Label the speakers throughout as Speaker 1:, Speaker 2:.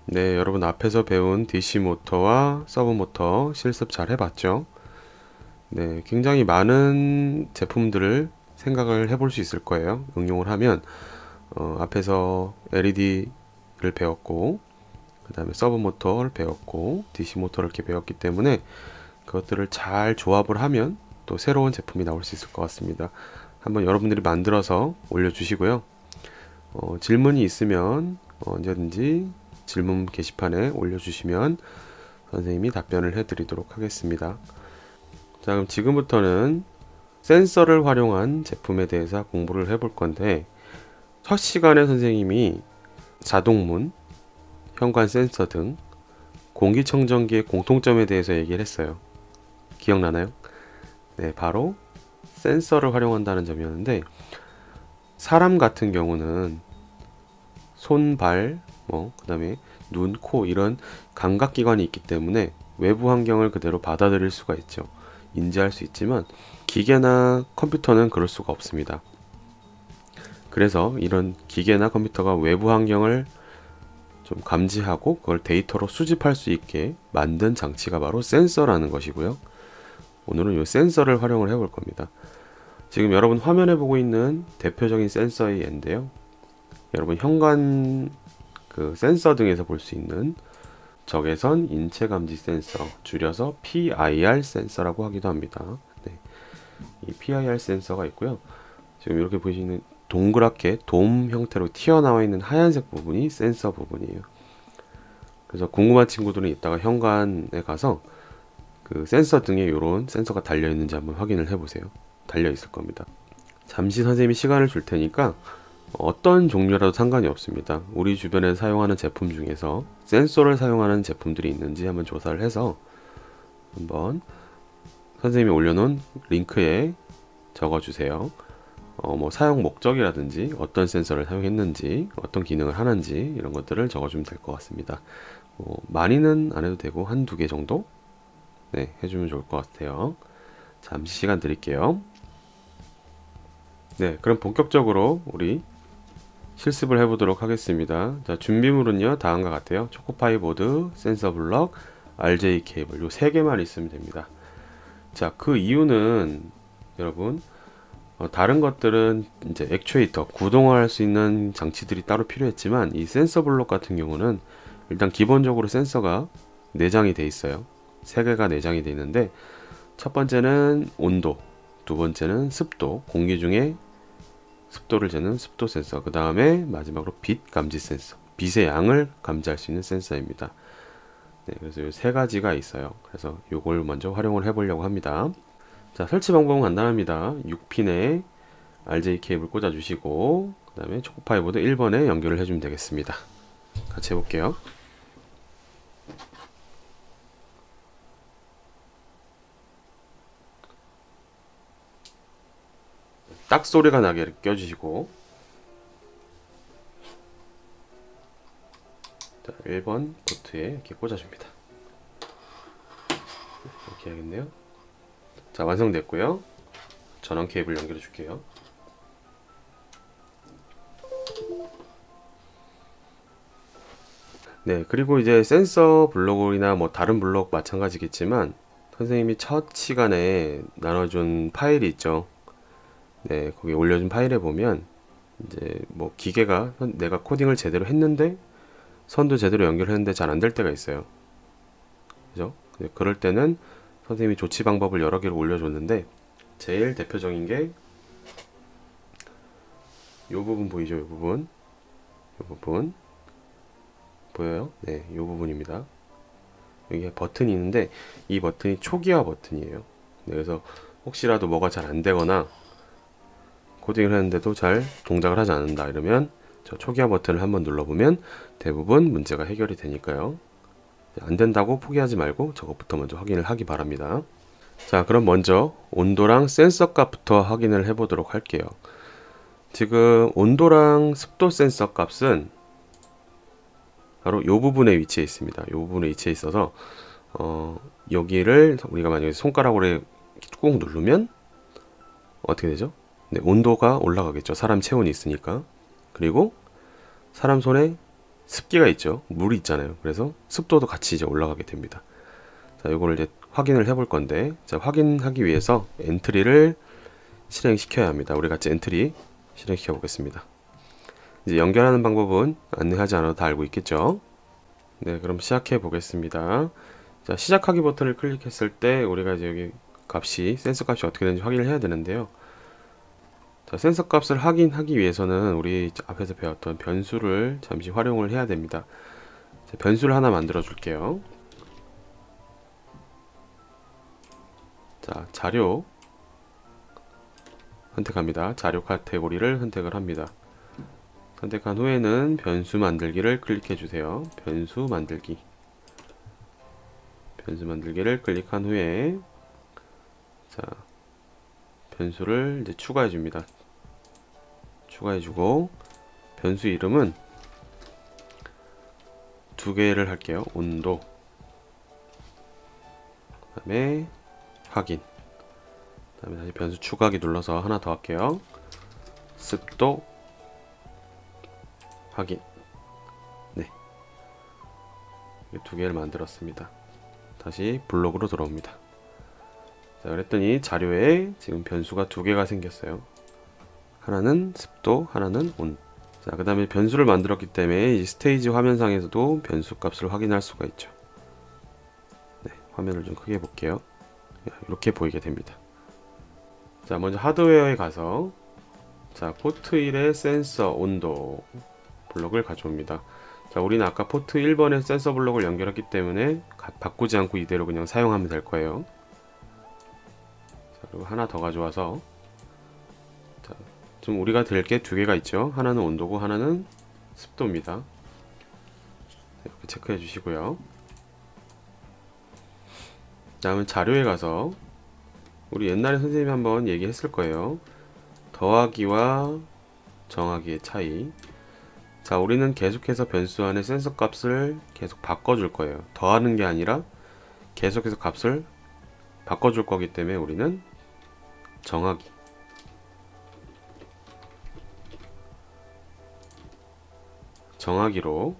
Speaker 1: 네, 여러분 앞에서 배운 DC 모터와 서브 모터 실습 잘 해봤죠? 네, 굉장히 많은 제품들을 생각을 해볼 수 있을 거예요. 응용을 하면 앞에서 LED를 배웠고, 그 다음에 서브 모터를 배웠고, DC 모터를 이렇게 배웠기 때문에 그것들을 잘 조합을 하면 또 새로운 제품이 나올 수 있을 것 같습니다. 한번 여러분들이 만들어서 올려주시고요. 질문이 있으면 언제든지 질문 게시판에 올려주시면 선생님이 답변을 해드리도록 하겠습니다. 자, 그럼 지금부터는 센서를 활용한 제품에 대해서 공부를 해볼 건데, 첫 시간에 선생님이 자동문, 현관 센서 등 공기청정기의 공통점에 대해서 얘기를 했어요. 기억나나요? 네, 바로 센서를 활용한다는 점이었는데, 사람 같은 경우는 손, 발, 그 다음에 눈, 코 이런 감각기관이 있기 때문에 외부 환경을 그대로 받아들일 수가 있죠. 인지할 수 있지만 기계나 컴퓨터는 그럴 수가 없습니다. 그래서 이런 기계나 컴퓨터가 외부 환경을 좀 감지하고 그걸 데이터로 수집할 수 있게 만든 장치가 바로 센서라는 것이고요. 오늘은 이 센서를 활용을 해볼 겁니다. 지금 여러분 화면에 보고 있는 대표적인 센서의 예인데요. 여러분 현관 그 센서 등에서 볼 수 있는 적외선 인체 감지 센서, 줄여서 PIR 센서라고 하기도 합니다. 네, 이 PIR 센서가 있고요. 지금 이렇게 보시는 동그랗게 돔 형태로 튀어나와 있는 하얀색 부분이 센서 부분이에요. 그래서 궁금한 친구들은 이따가 현관에 가서 그 센서 등에 이런 센서가 달려 있는지 한번 확인을 해보세요. 달려 있을 겁니다. 잠시 선생님이 시간을 줄 테니까 어떤 종류라도 상관이 없습니다. 우리 주변에 사용하는 제품 중에서 센서를 사용하는 제품들이 있는지 한번 조사를 해서 한번 선생님이 올려놓은 링크에 적어주세요. 뭐 사용 목적이라든지 어떤 센서를 사용했는지 어떤 기능을 하는지 이런 것들을 적어주면 될 것 같습니다. 많이는 안 해도 되고 한두 개 정도 네, 해주면 좋을 것 같아요. 잠시 시간 드릴게요. 네, 그럼 본격적으로 우리 실습을 해보도록 하겠습니다. 자, 준비물은요 다음과 같아요. 초코파이 보드, 센서 블럭, RJ 케이블 요 세 개만 있으면 됩니다. 자, 그 이유는 여러분 다른 것들은 이제 액추에이터 구동할 수 있는 장치들이 따로 필요했지만 이 센서 블록 같은 경우는 일단 기본적으로 센서가 내장이 돼 있어요. 세 개가 내장이 돼 있는데 첫 번째는 온도, 두 번째는 습도, 공기 중에 습도를 재는 습도 센서, 그 다음에 마지막으로 빛 감지 센서, 빛의 양을 감지할 수 있는 센서입니다. 네, 그래서 이 세 가지가 있어요. 그래서 이걸 먼저 활용을 해보려고 합니다. 자, 설치 방법은 간단합니다. 6핀에 RJ 케이블 꽂아주시고 그 다음에 초코파이 보드 1번에 연결을 해주면 되겠습니다. 같이 해볼게요. 딱 소리가 나게 이렇게 껴주시고, 자, 1번 포트에 이렇게 꽂아줍니다. 이렇게 해야겠네요. 자, 완성됐고요. 전원 케이블 연결해 줄게요. 네, 그리고 이제 센서 블록이나 뭐 다른 블록 마찬가지겠지만 선생님이 첫 시간에 나눠준 파일이 있죠. 네, 거기 올려준 파일에 보면 이제 뭐 기계가 내가 코딩을 제대로 했는데 선도 제대로 연결했는데 잘 안 될 때가 있어요. 그죠? 그럴 때는 선생님이 조치 방법을 여러 개를 올려줬는데 제일 대표적인 게 이 부분 보이죠? 이 부분, 이 부분 보여요? 네, 이 부분입니다. 여기에 버튼이 있는데 이 버튼이 초기화 버튼이에요. 네, 그래서 혹시라도 뭐가 잘 안 되거나 코딩을 했는데도 잘 동작을 하지 않는다 이러면 저 초기화 버튼을 한번 눌러보면 대부분 문제가 해결이 되니까요. 안 된다고 포기하지 말고 저것부터 먼저 확인을 하기 바랍니다. 자, 그럼 먼저 온도랑 센서 값부터 확인을 해 보도록 할게요. 지금 온도랑 습도 센서 값은 바로 이 부분에 위치해 있습니다. 이 부분에 위치해 있어서 여기를 우리가 만약에 손가락으로 꾹 누르면 어떻게 되죠? 네, 온도가 올라가겠죠. 사람 체온이 있으니까. 그리고 사람 손에 습기가 있죠. 물이 있잖아요. 그래서 습도도 같이 이제 올라가게 됩니다. 자, 이거를 이제 확인을 해볼 건데, 자, 확인하기 위해서 엔트리를 실행시켜야 합니다. 우리 같이 엔트리 실행시켜 보겠습니다. 이제 연결하는 방법은 안내하지 않아도 다 알고 있겠죠? 네, 그럼 시작해 보겠습니다. 자, 시작하기 버튼을 클릭했을 때 우리가 이제 여기 값이, 센서 값이 어떻게 되는지 확인을 해야 되는데요. 자, 센서 값을 확인하기 위해서는 우리 앞에서 배웠던 변수를 잠시 활용을 해야 됩니다. 자, 변수를 하나 만들어 줄게요. 자, 자료 선택합니다. 자료 카테고리를 선택을 합니다. 선택한 후에는 변수 만들기를 클릭해 주세요. 변수 만들기를 클릭한 후에, 자, 변수를 이제 추가해 줍니다. 추가해 주고, 변수 이름은 두 개를 할게요. 온도, 그 다음에 확인, 그 다음에 다시 변수 추가하기 눌러서 하나 더 할게요. 습도 확인. 네, 두 개를 만들었습니다. 다시 블록으로 들어옵니다. 자, 그랬더니 자료에 지금 변수가 두 개가 생겼어요. 하나는 습도, 하나는 온. 자, 그 다음에 변수를 만들었기 때문에 이 스테이지 화면상에서도 변수 값을 확인할 수가 있죠. 네, 화면을 좀 크게 볼게요. 이렇게 보이게 됩니다. 자, 먼저 하드웨어에 가서, 자, 포트 1의 센서 온도 블록을 가져옵니다. 자, 우리는 아까 포트 1번에 센서 블록을 연결했기 때문에 바꾸지 않고 이대로 그냥 사용하면 될 거예요. 자, 그리고 하나 더 가져와서, 자, 좀 우리가 될 게 두 개가 있죠. 하나는 온도고 하나는 습도입니다. 이렇게 체크해 주시고요. 다음은 자료에 가서, 우리 옛날에 선생님이 한번 얘기했을 거예요. 더하기와 정하기의 차이. 자, 우리는 계속해서 변수 안에 센서 값을 계속 바꿔줄 거예요. 더하는 게 아니라 계속해서 값을 바꿔줄 거기 때문에 우리는 정하기로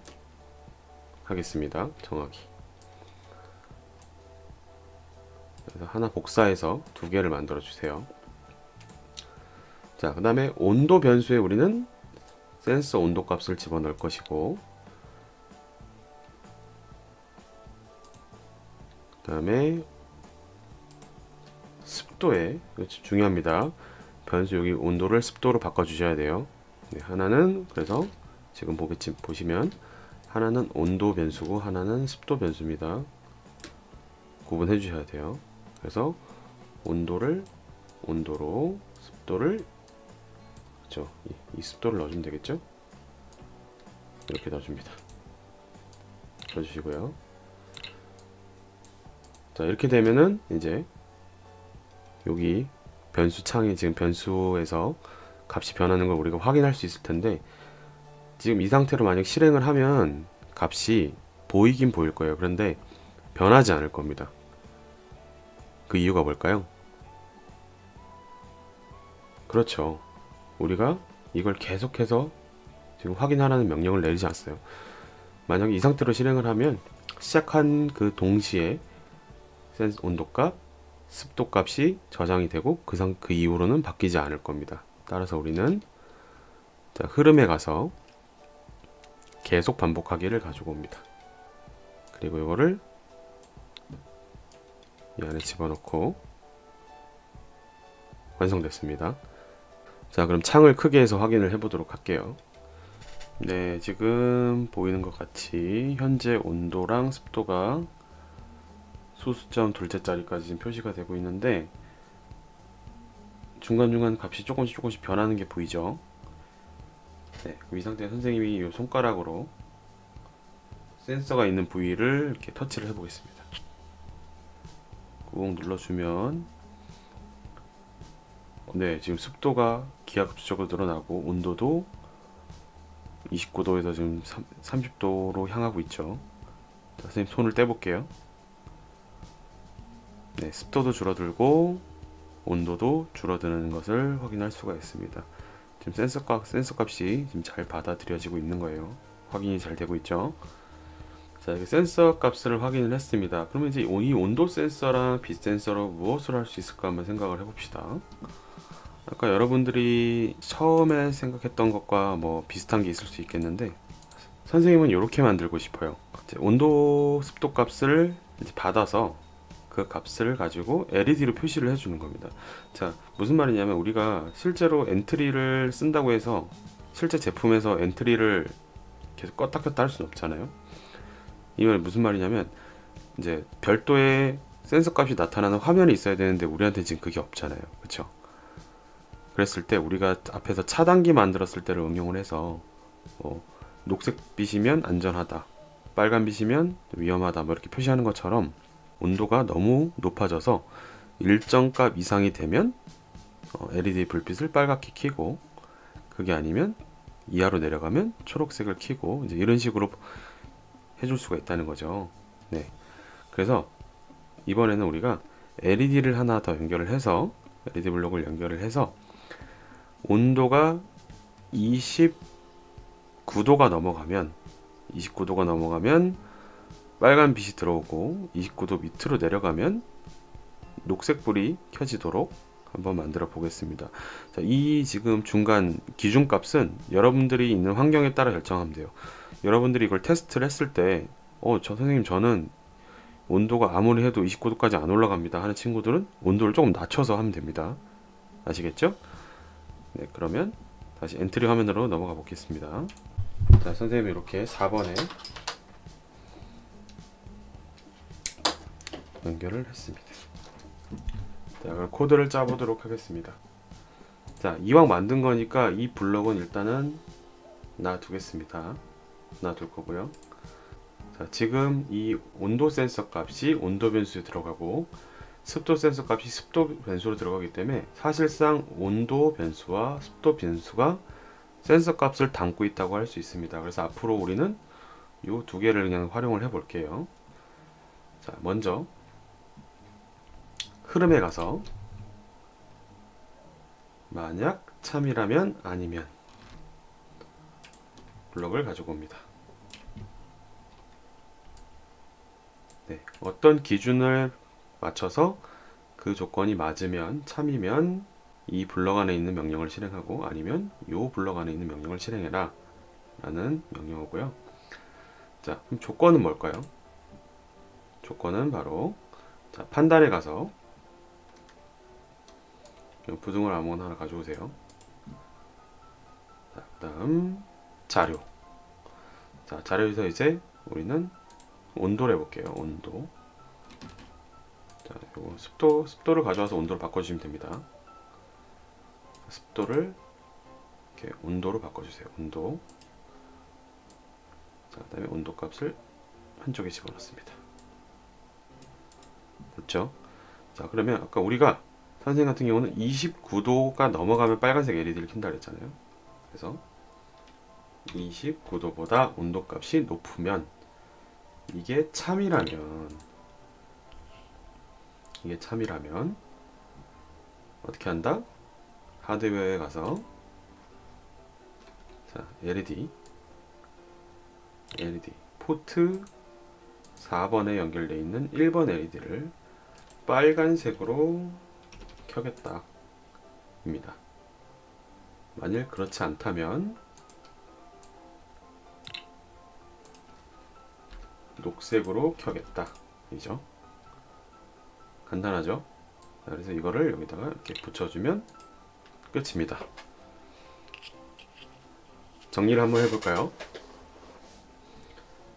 Speaker 1: 하겠습니다. 정하기. 그래서 하나 복사해서 두 개를 만들어 주세요. 자, 그 다음에 온도 변수에 우리는 센서 온도 값을 집어넣을 것이고, 그 다음에 습도에, 중요합니다. 변수 여기 온도를 습도로 바꿔 주셔야 돼요. 네, 하나는, 그래서 지금 보시면 하나는 온도 변수고 하나는 습도 변수입니다. 구분해 주셔야 돼요. 그래서 온도를 온도로, 습도를, 그렇죠, 이 습도를 넣어주면 되겠죠. 이렇게 넣어줍니다. 넣어주시고요. 자, 이렇게 되면은 이제 여기 변수 창에 지금 변수에서 값이 변하는 걸 우리가 확인할 수 있을 텐데, 지금 이 상태로 만약 실행을 하면 값이 보이긴 보일 거예요. 그런데 변하지 않을 겁니다. 그 이유가 뭘까요? 그렇죠, 우리가 이걸 계속해서 지금 확인하라는 명령을 내리지 않았어요. 만약에 이 상태로 실행을 하면 시작한 그 동시에 센서 온도값, 습도값이 저장이 되고 그 이후로는 바뀌지 않을 겁니다. 따라서 우리는, 자, 흐름에 가서 계속 반복하기를 가지고 옵니다. 그리고 이거를 이 안에 집어넣고 완성됐습니다. 자, 그럼 창을 크게 해서 확인을 해보도록 할게요. 네, 지금 보이는 것 같이 현재 온도랑 습도가 소수점 둘째 자리까지 지금 표시가 되고 있는데, 중간중간 값이 조금씩 변하는 게 보이죠. 네, 이 상태에 선생님이 이 손가락으로 센서가 있는 부위를 이렇게 터치를 해 보겠습니다. 꾹 눌러주면, 네, 지금 습도가 기하급수적으로 늘어나고 온도도 29도에서 지금 30도로 향하고 있죠. 자, 선생님 손을 떼볼게요. 네, 습도도 줄어들고 온도도 줄어드는 것을 확인할 수가 있습니다. 지금 센서 값이 지금 잘 받아들여지고 있는 거예요. 확인이 잘 되고 있죠. 자, 이렇게 센서 값을 확인을 했습니다. 그러면 이제 이 온도 센서랑 빛 센서로 무엇을 할 수 있을까 한번 생각을 해봅시다. 아까 여러분들이 처음에 생각했던 것과 뭐 비슷한 게 있을 수 있겠는데, 선생님은 이렇게 만들고 싶어요. 이제 온도 습도 값을 이제 받아서 그 값을 가지고 LED로 표시를 해주는 겁니다. 자, 무슨 말이냐면 우리가 실제로 엔트리를 쓴다고 해서 실제 제품에서 엔트리를 계속 껐다 켰다 할 수는 없잖아요. 이건 무슨 말이냐면 이제 별도의 센서 값이 나타나는 화면이 있어야 되는데 우리한테 지금 그게 없잖아요. 그쵸? 그랬을 때 우리가 앞에서 차단기 만들었을 때를 응용을 해서 녹색빛이면 안전하다, 빨간빛이면 위험하다 뭐 이렇게 표시하는 것처럼 온도가 너무 높아져서 일정 값 이상이 되면 LED 불빛을 빨갛게 켜고, 그게 아니면 이하로 내려가면 초록색을 켜고, 이제 이런 식으로 해줄 수가 있다는 거죠. 네. 그래서 이번에는 우리가 LED를 하나 더 연결을 해서, LED 블록을 연결을 해서 온도가 29도가 넘어가면 빨간 빛이 들어오고 29도 밑으로 내려가면 녹색불이 켜지도록 한번 만들어 보겠습니다. 자, 이 지금 중간 기준값은 여러분들이 있는 환경에 따라 결정하면 돼요. 여러분들이 이걸 테스트를 했을 때 선생님 저는 온도가 아무리 해도 29도까지 안 올라갑니다 하는 친구들은 온도를 조금 낮춰서 하면 됩니다. 아시겠죠? 네, 그러면 다시 엔트리 화면으로 넘어가 보겠습니다. 자, 선생님이 이렇게 4번에 연결을 했습니다. 자, 그럼 코드를 짜보도록 하겠습니다. 자, 이왕 만든 거니까 이 블럭은 일단은 놔두겠습니다. 놔둘 거고요. 자, 지금 이 온도 센서 값이 온도 변수에 들어가고 습도 센서 값이 습도 변수로 들어가기 때문에 사실상 온도 변수와 습도 변수가 센서 값을 담고 있다고 할 수 있습니다. 그래서 앞으로 우리는 이 두 개를 그냥 활용을 해 볼게요. 자, 먼저 흐름에 가서 만약 참이라면 아니면 블럭을 가지고 옵니다. 네, 어떤 기준을 맞춰서 그 조건이 맞으면 참이면 이 블럭 안에 있는 명령을 실행하고, 아니면 이 블럭 안에 있는 명령을 실행해라 라는 명령어고요. 자, 그럼 조건은 뭘까요? 조건은 바로, 자, 판단에 가서 부등을 아무거나 하나 가져오세요. 자, 그다음 자료. 자, 자료에서 이제 우리는 온도를 해볼게요. 온도. 자, 요거 습도를 가져와서 온도로 바꿔주시면 됩니다. 습도를 이렇게 온도로 바꿔주세요. 온도. 자, 그다음에 온도 값을 한쪽에 집어넣습니다. 됐죠? 자, 그러면 아까 우리가 선생님 같은 경우는 29도가 넘어가면 빨간색 LED를 켠다 그랬잖아요. 그래서 29도보다 온도 값이 높으면, 이게 참이라면 어떻게 한다? 하드웨어에 가서, 자, LED 포트 4번에 연결되어 있는 1번 LED를 빨간색으로 켜겠다 입니다. 만일 그렇지 않다면 녹색으로 켜겠다 이죠. 간단하죠? 자, 그래서 이거를 여기다가 이렇게 붙여주면 끝입니다. 정리를 한번 해볼까요?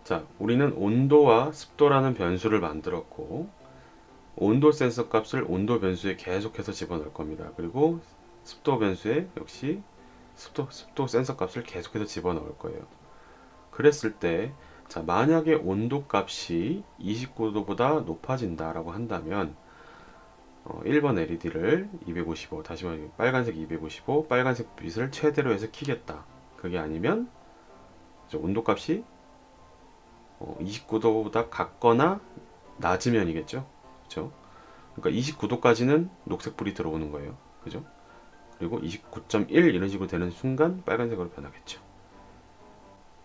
Speaker 1: 자, 우리는 온도와 습도라는 변수를 만들었고, 온도 센서 값을 온도 변수에 계속해서 집어넣을 겁니다. 그리고 습도 변수에 역시 습도 센서 값을 계속해서 집어넣을 거예요. 그랬을 때, 자, 만약에 온도 값이 29도보다 높아진다 라고 한다면 1번 LED를 255, 다시 말해 빨간색 255, 빨간색 빛을 최대로 해서 켜겠다. 그게 아니면 온도 값이 29도보다 같거나 낮으면이겠죠. 그죠? 그러니까 29도까지는 녹색불이 들어오는 거예요. 그죠? 그리고 29.1 이런 식으로 되는 순간 빨간색으로 변하겠죠.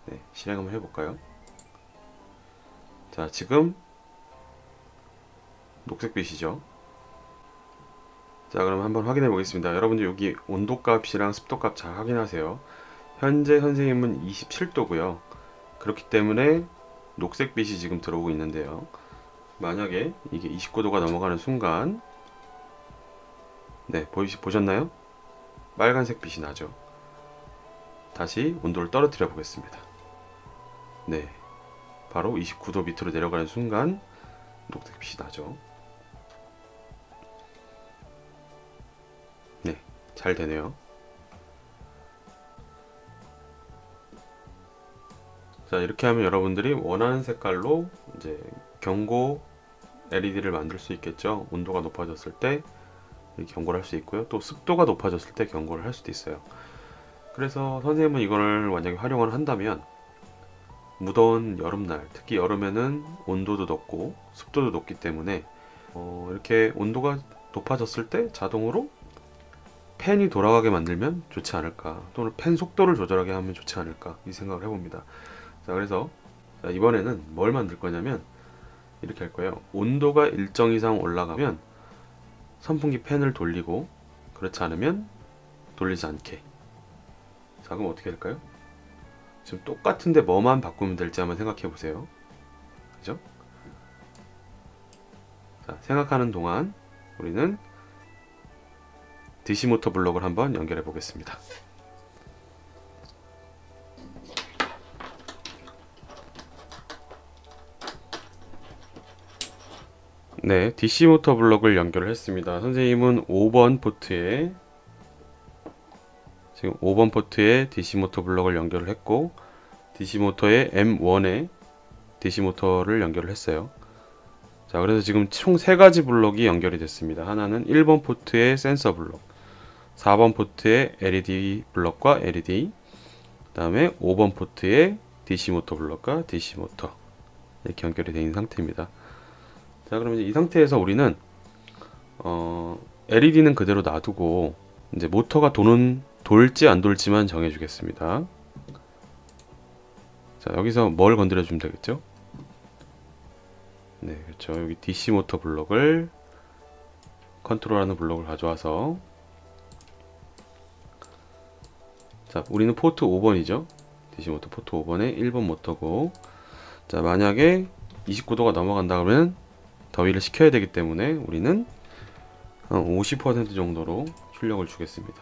Speaker 1: 네, 실행 한번 해볼까요? 자, 지금 녹색빛이죠. 자, 그럼 한번 확인해 보겠습니다. 여러분들 여기 온도값이랑 습도값 잘 확인하세요. 현재 선생님은 27도고요. 그렇기 때문에 녹색빛이 지금 들어오고 있는데요. 만약에 이게 29도가 넘어가는 순간, 네, 보셨나요? 빨간색 빛이 나죠. 다시 온도를 떨어뜨려 보겠습니다. 네, 바로 29도 밑으로 내려가는 순간 녹색빛이 나죠. 네, 잘 되네요. 자, 이렇게 하면 여러분들이 원하는 색깔로 이제 경고 LED를 만들 수 있겠죠. 온도가 높아졌을 때 경고를 할 수 있고요. 또 습도가 높아졌을 때 경고를 할 수도 있어요. 그래서 선생님은 이거를 만약에 활용을 한다면 무더운 여름날, 특히 여름에는 온도도 높고 습도도 높기 때문에 이렇게 온도가 높아졌을 때 자동으로 팬이 돌아가게 만들면 좋지 않을까, 또는 팬 속도를 조절하게 하면 좋지 않을까, 이 생각을 해봅니다. 자, 그래서 이번에는 뭘 만들 거냐면 이렇게 할 거예요. 온도가 일정 이상 올라가면 선풍기 팬을 돌리고, 그렇지 않으면 돌리지 않게. 자, 그럼 어떻게 할까요? 지금 똑같은데 뭐만 바꾸면 될지 한번 생각해 보세요. 그죠? 자, 생각하는 동안 우리는 DC 모터 블록을 한번 연결해 보겠습니다. 네, DC 모터 블록을 연결을 했습니다. 선생님은 5번 포트에 지금 5번 포트에 DC 모터 블록을 연결을 했고, DC 모터의 M1에 DC 모터를 연결을 했어요. 자, 그래서 지금 총 3가지 블록이 연결이 됐습니다. 하나는 1번 포트의 센서 블록, 4번 포트의 LED 블록과 LED, 그 다음에 5번 포트의 DC 모터 블록과 DC 모터, 이렇게 연결이 되어 있는 상태입니다. 자, 그러면 이 상태에서 우리는 LED는 그대로 놔두고 이제 모터가 돌지 안 돌지만 정해 주겠습니다. 자, 여기서 뭘 건드려 주면 되겠죠? 네, 그렇죠. 여기 DC 모터 블록을 컨트롤하는 블록을 가져와서, 자, 우리는 포트 5번이죠. DC 모터 포트 5번에 1번 모터고, 자, 만약에 29도가 넘어간다 그러면 더위를 식혀야 되기 때문에 우리는 한 50% 정도로 출력을 주겠습니다.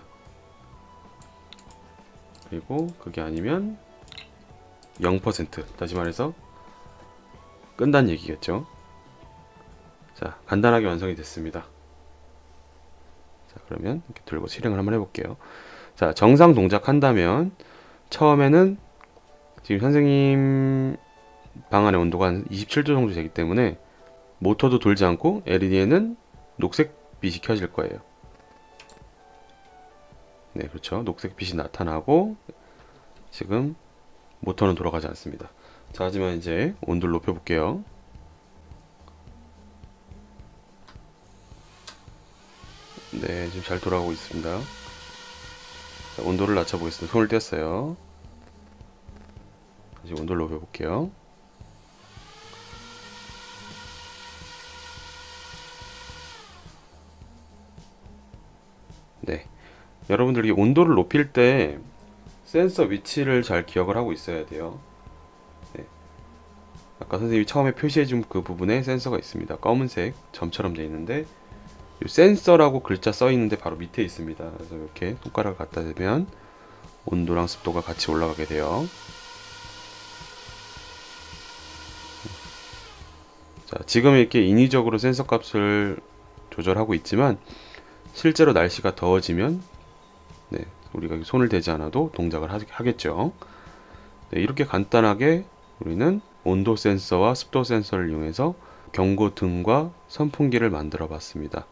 Speaker 1: 그리고 그게 아니면 0%, 다시 말해서 끈다는 얘기겠죠. 자, 간단하게 완성이 됐습니다. 자, 그러면 이렇게 들고 실행을 한번 해볼게요. 자, 정상 동작한다면 처음에는 지금 선생님 방 안의 온도가 한 27도 정도 되기 때문에 모터도 돌지 않고 LED에는 녹색빛이 켜질 거예요. 네, 그렇죠. 녹색빛이 나타나고 지금 모터는 돌아가지 않습니다. 자, 하지만 이제 온도를 높여볼게요. 네, 지금 잘 돌아가고 있습니다. 자, 온도를 낮춰보겠습니다. 손을 뗐어요. 다시 온도를 높여볼게요. 네, 여러분들이 온도를 높일 때 센서 위치를 잘 기억을 하고 있어야 돼요. 네. 아까 선생님이 처음에 표시해준 그 부분에 센서가 있습니다. 검은색 점처럼 되어 있는데 이 센서라고 글자 써 있는데 바로 밑에 있습니다. 그래서 이렇게 손가락을 갖다 대면 온도랑 습도가 같이 올라가게 돼요. 자, 지금 이렇게 인위적으로 센서 값을 조절하고 있지만 실제로 날씨가 더워지면, 네, 우리가 손을 대지 않아도 동작을 하겠죠. 네, 이렇게 간단하게 우리는 온도 센서와 습도 센서를 이용해서 경고등과 선풍기를 만들어 봤습니다.